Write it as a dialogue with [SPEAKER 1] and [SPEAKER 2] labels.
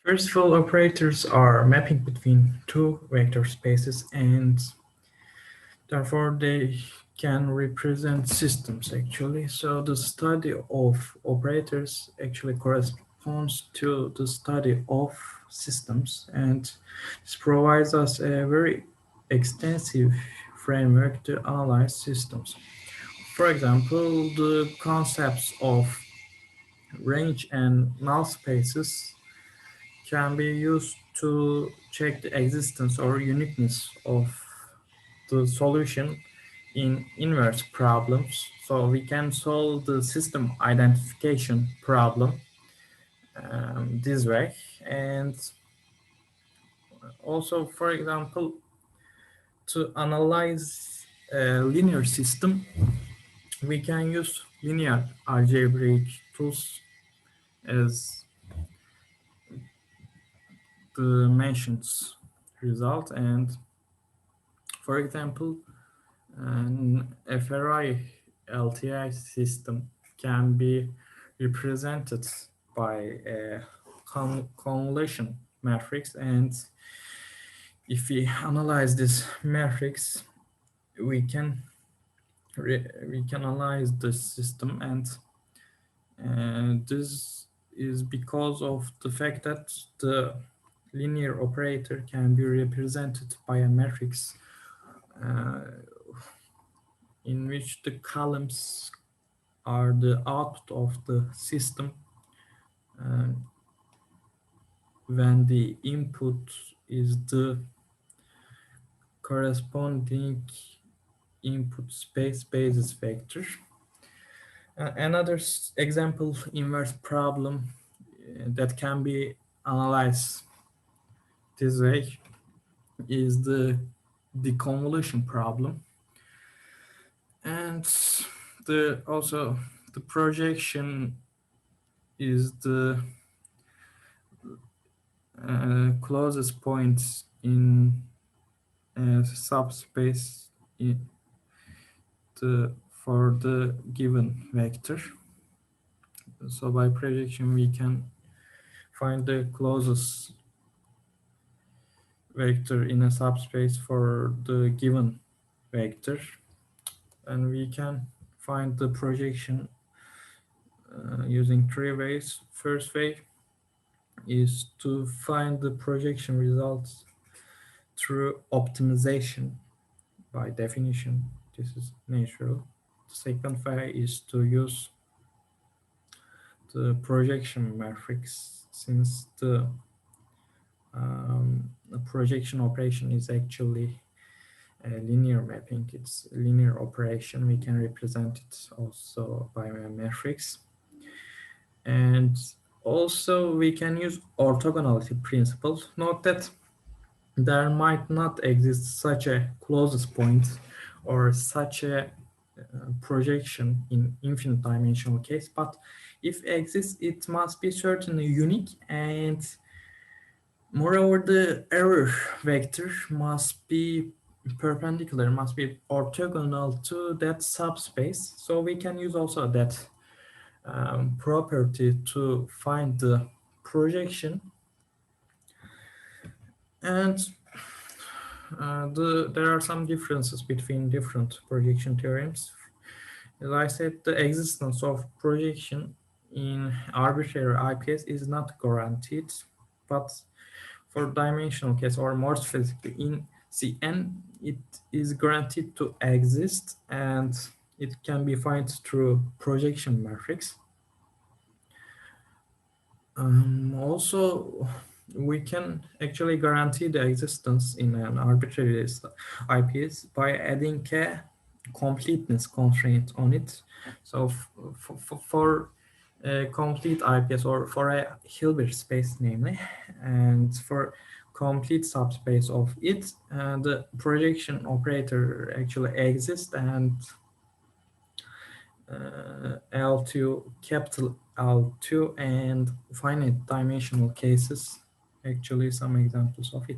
[SPEAKER 1] First of all, operators are mapping between two vector spaces, and therefore they can represent systems actually. So the study of operators actually corresponds to the study of systems, and this provides us a very extensive framework to analyze systems. For example, the concepts of range and null spaces can be used to check the existence or uniqueness of the solution in inverse problems. So we can solve the system identification problem this way. And also, for example, to analyze a linear system, we can use linear algebraic tools as the mentioned result. And for example, an FRI LTI system can be represented by a convolution matrix, and if we analyze this matrix, we can analyze the system, and this is because of the fact that the linear operator can be represented by a matrix uh, in which the columns are the output of the system um, when the input is the corresponding input space basis vector. Another example inverse problem that can be analyzed this way is the deconvolution problem, and also the projection is the closest point in a subspace for the given vector. So by projection, we can find the closest vector in a subspace for the given vector, and we can find the projection using three ways. First way is to find the projection results through optimization. By definition, this is natural. The second way is to use the projection matrix, since the projection operation is actually a linear mapping. It's a linear operation. We can represent it also by a matrix. And also we can use orthogonality principles. Note that there might not exist such a closest point or such a projection in infinite dimensional case, but if exists, it must be certainly unique, and moreover, the error vector must be perpendicular, must be orthogonal to that subspace. So we can use also that property to find the projection. And there are some differences between different projection theorems. As I said, the existence of projection in arbitrary IPS is not guaranteed, but for dimensional case, or more specifically in Cn, it is guaranteed to exist, and it can be found through projection matrix. Also, we can actually guarantee the existence in an arbitrary IPS by adding a completeness constraint on it. So for a complete IPS, or for a Hilbert space namely, and for complete subspace of it, the projection operator actually exists, and L2, capital L2, and finite dimensional cases, actually some examples of it.